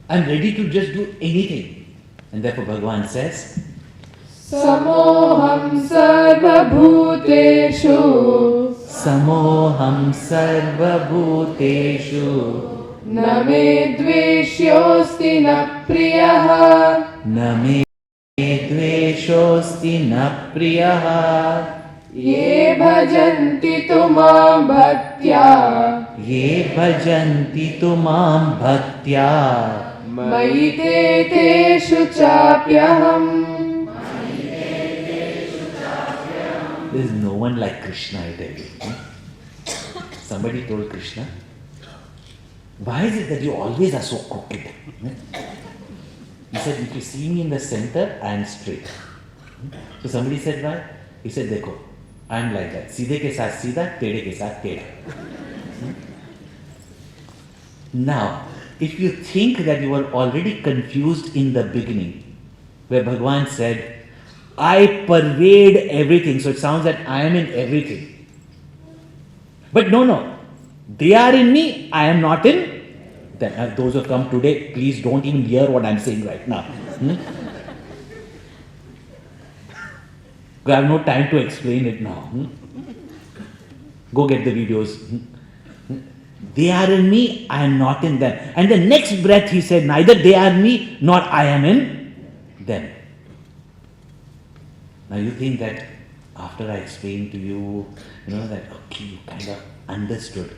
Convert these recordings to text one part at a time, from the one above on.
I'm ready to just do anything. And therefore Bhagavan says, Samoham sarva bhuteshu Samoham sarva bhuteshu na me dveshyosti na priyaha na me dveshosti na priyaha ye bhajanti tumam bhaktya ye bhajanti tumam bhaktya mayi te teshu chapyaham. There is no one like Krishna, I tell you. Somebody told Krishna, why is it that you always are so crooked? He said, if you see me in the center, I am straight. So somebody said, why? He said, देखो, I am like that. सीधे के साथ सीधा, टेढ़े के साथ टेढ़ा. Now, if you think that you were already confused in the beginning, where Bhagavan said, I pervade everything, so it sounds that I am in everything. But no, they are in me, I am not in them. Those who come today, please don't even hear what I am saying right now. I have no time to explain it now. Go get the videos. They are in me, I am not in them. And the next breath he said, neither they are me, nor I am in them. Now you think that after I explained to you, that okay, you kind of understood.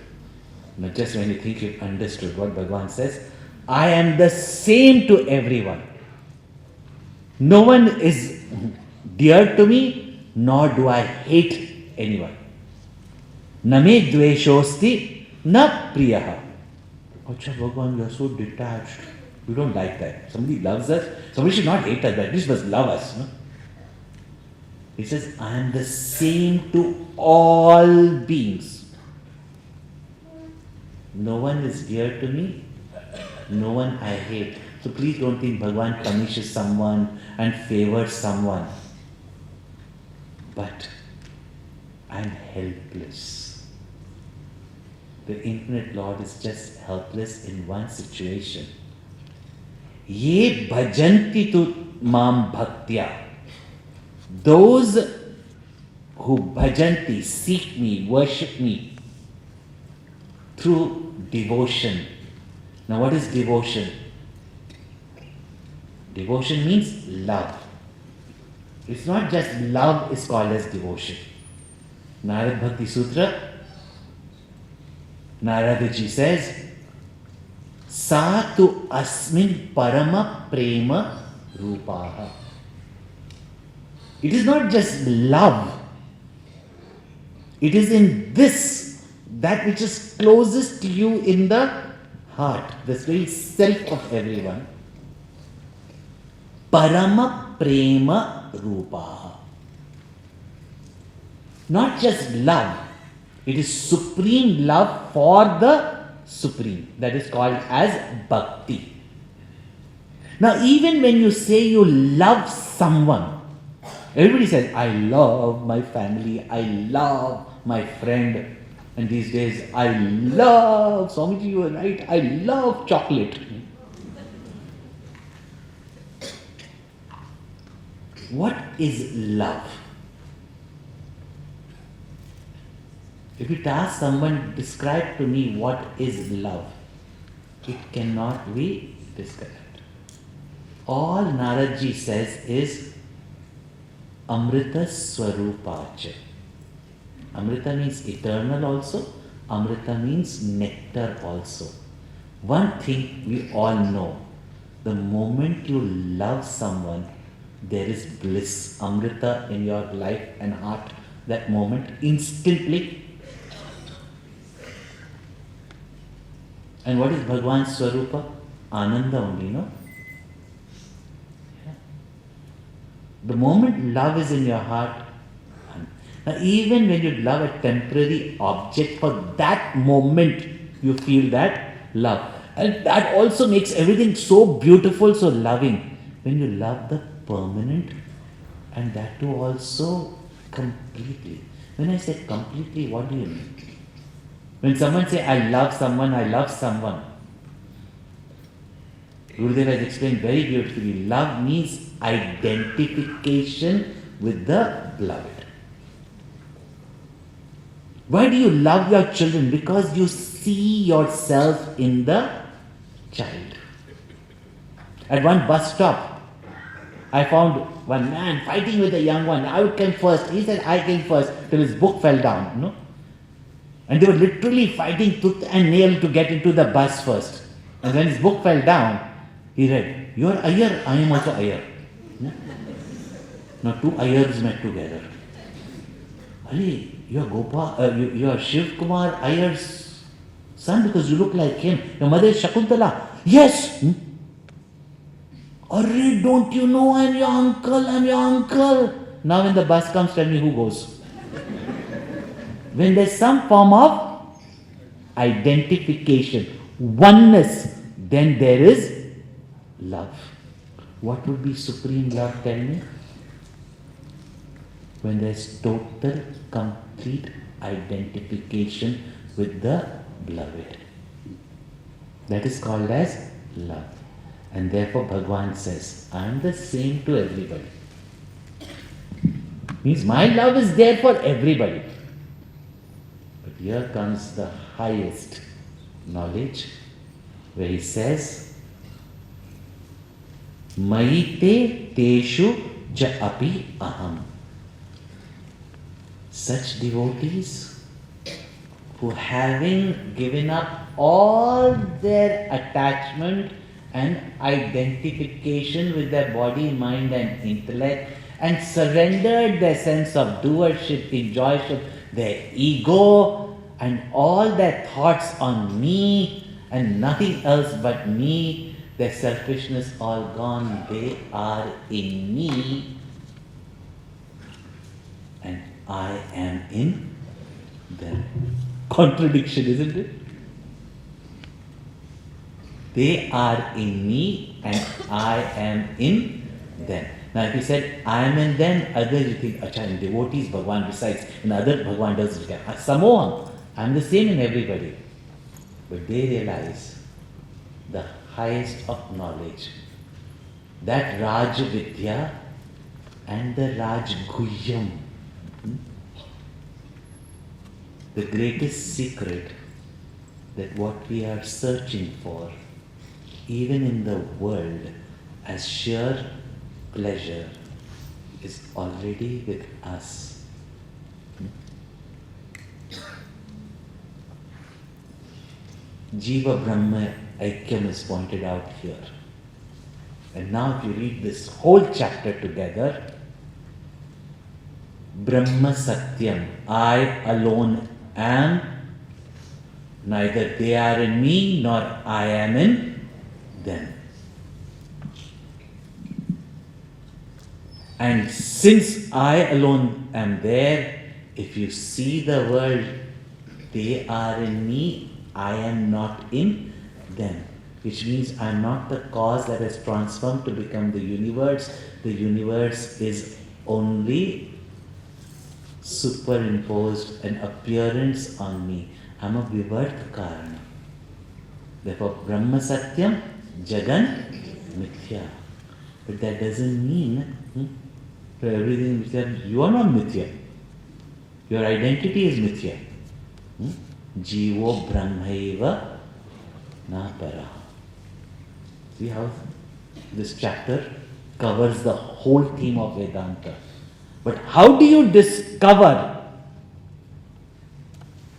But just when you think you've understood what Bhagavan says, I am the same to everyone. No one is dear to me, nor do I hate anyone. Name dveshosti na priyaha. Acha Bhagavan, you are so detached. You don't like that. Somebody loves us. Somebody should not hate us, but at least must love us. No? He says, I am the same to all beings. No one is dear to me, no one I hate. So please don't think Bhagavan punishes someone and favors someone. But I am helpless. The Infinite Lord is just helpless in one situation. Ye bhajanti tu mam bhaktya. Those who bhajanti, seek me, worship me through devotion. Now what is devotion? Devotion means love. It's not just love is called as devotion. Narad Bhakti Sutra, Naradaji says, Sa tu asmin parama prema rupaha. It is not just love. It is in this, that which is closest to you in the heart, the very self of everyone. Parama prema rupaha. Not just love. It is supreme love for the supreme. That is called as bhakti. Now even when you say you love someone, everybody says, I love my family, I love my friend. And these days, I love, Swamiji, you are right, I love chocolate. What is love? If you ask someone, describe to me what is love, it cannot be described. All Naradji says is Amrita Swarupacha. Amrita means eternal also. Amrita means nectar also. One thing we all know, the moment you love someone, there is bliss, Amrita in your life and heart. That moment, instantly. And what is Bhagavan's Swarupa? Ananda only, no? The moment love is in your heart, now even when you love a temporary object, for that moment you feel that love. And that also makes everything so beautiful, so loving. When you love the permanent, and that too also completely. When I say completely, what do you mean? When someone say, I love someone, Gurudev has explained very beautifully. Love means identification with the beloved. Why do you love your children? Because you see yourself in the child. At one bus stop, I found one man fighting with a young one. I came first. He said, I came first, till his book fell down. You know? And they were literally fighting tooth and nail to get into the bus first. And when his book fell down, he read, you are Iyer, I am also Iyer. No? Now two Iyers met together. Ali, you are you are Shiv Kumar Iyer's son because you look like him. Your mother is Shakuntala. Yes. Arre, don't you know I'm your uncle. Now when the bus comes, tell me who goes. When there's some form of identification, oneness, then there is love. What would be supreme love, tell me? When there's total, complete identification with the beloved. That is called as love. And therefore Bhagavan says, I am the same to everybody. Means my love is there for everybody. But here comes the highest knowledge, where he says, Maite teshu ja api aham. Such devotees who, having given up all their attachment and identification with their body, mind and intellect, and surrendered their sense of doership, enjoyship, their ego and all their thoughts on me and nothing else but me, their selfishness all gone, they are in me and I am in them. Contradiction, isn't it? They are in me and I am in them. Now if he said, I am in them, others you think, acha, in devotees Bhagavan recites, in other Bhagavan does it. Samoham, I am the same in everybody. But they realize the highest of knowledge, that Raj Vidya and the Raj Guhyam, the greatest secret, that what we are searching for, even in the world, as sheer pleasure, is already with us. Jiva Brahma Aikyam is pointed out here. And now if you read this whole chapter together, Brahma Satyam, I alone am, neither they are in me nor I am in them. And since I alone am there, if you see the world, they are in me, I am not in them. Which means I am not the cause that has transformed to become the universe. The universe is only superimposed an appearance on me. I am a Vivarth Karana. Therefore, Brahma Satyam, Jagan Mithya. But that doesn't mean for everything Mithya, you are not Mithya. Your identity is Mithya. Jivo Brahmaiva na para. See how this chapter covers the whole theme of Vedanta. But how do you discover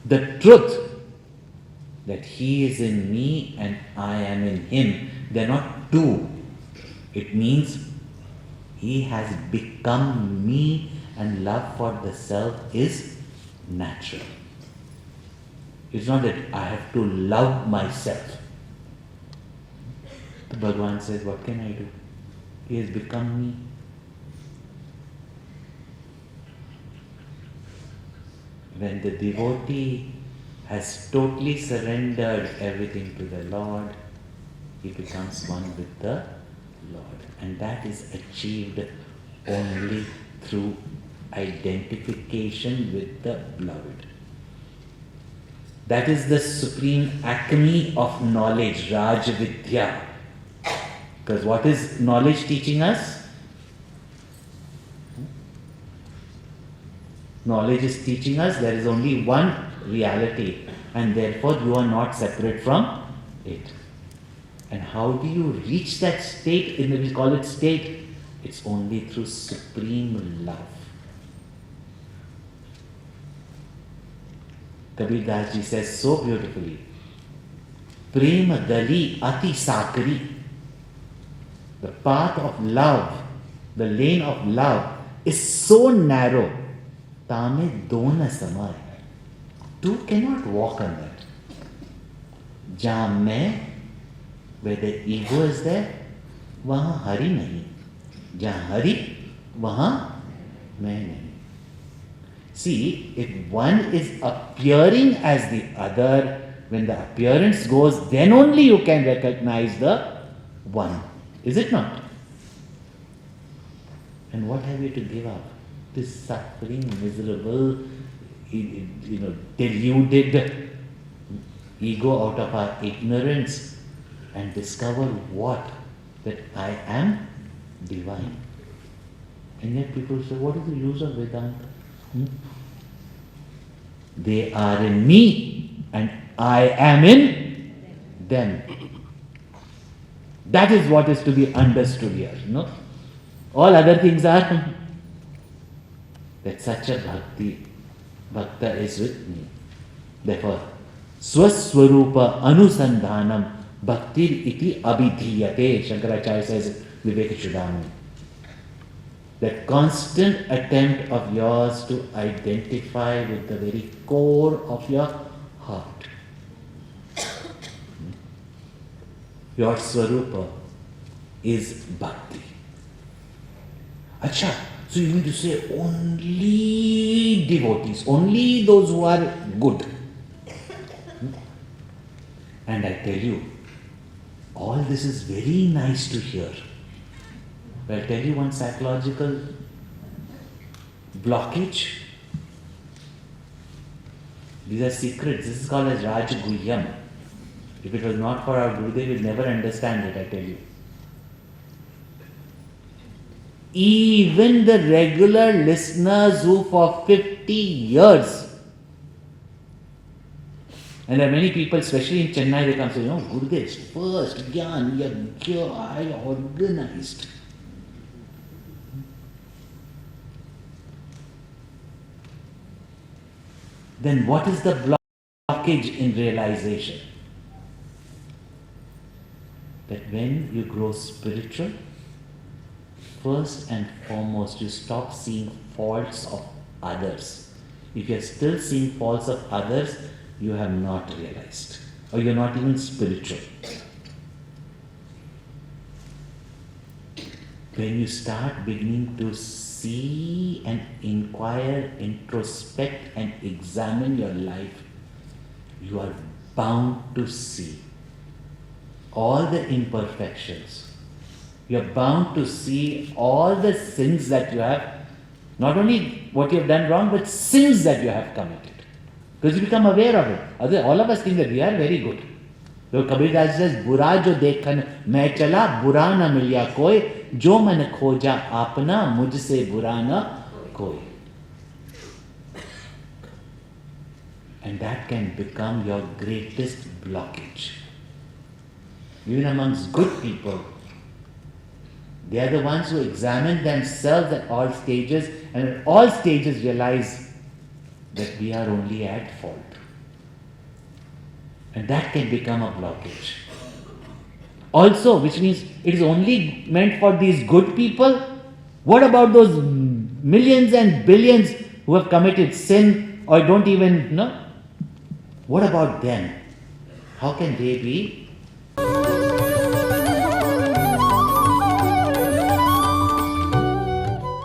the truth that he is in me and I am in him? They are not two. It means he has become me and love for the self is natural. It's not that I have to love myself. The Bhagavan says, what can I do? He has become me. When the devotee has totally surrendered everything to the Lord, he becomes one with the Lord. And that is achieved only through identification with the beloved. That is the supreme acme of knowledge, Raj Vidya. Because what is knowledge teaching us? Knowledge is teaching us there is only one reality, and therefore you are not separate from it. And how do you reach that state? We call it state. It's only through supreme love. Kabir Das ji says so beautifully, Prema gali ati sakari. The path of love, the lane of love is so narrow. Tame dona samay. Two cannot walk on that. Jahan main, where the ego is there, wahan hari nahi. Jahan hari, wahan main nahi. See, if one is appearing as the other, when the appearance goes, then only you can recognize the one. Is it not? And what have you to give up? This suffering, miserable, deluded ego out of our ignorance, and discover what? That I am divine. And yet people say, what is the use of Vedanta? They are in me and I am in them. That is what is to be understood here. No? All other things are that such a bhakta is with me. Therefore, Sw.Swarupa Anusandhanam Bhaktir iti abhidhiyate. Shankaracharya says Vivekachudamani. That constant attempt of yours to identify with the very core of your heart. Your Swarupa is Bhakti. Acha, so you mean to say only devotees, only those who are good. And I tell you, all this is very nice to hear. But I'll tell you one psychological blockage. These are secrets. This is called as Rajguhyam. If it was not for our Gurudev, we'll never understand it, I tell you. Even the regular listeners who for 50 years, and there are many people, especially in Chennai, they come and say, Gurudev's first Gyan Yagya I organized. Then what is the blockage in realization? That when you grow spiritual, first and foremost, you stop seeing faults of others. If you are still seeing faults of others, you have not realized, or you are not even spiritual. When you start beginning to see and inquire, introspect and examine your life, you are bound to see all the imperfections. You are bound to see all the sins that you have, not only what you have done wrong, but sins that you have committed. Because you become aware of it. All of us think that we are very good. So Kabir Das says, Bura jo dekhan main chala, bura na milya koi, jo man khoja apna, mujhse bura na koi. And that can become your greatest blockage. Even amongst good people, they are the ones who examine themselves at all stages, and at all stages realize that we are only at fault. And that can become a blockage. Also, which means it is only meant for these good people. What about those millions and billions who have committed sin or don't even know? What about them? How can they be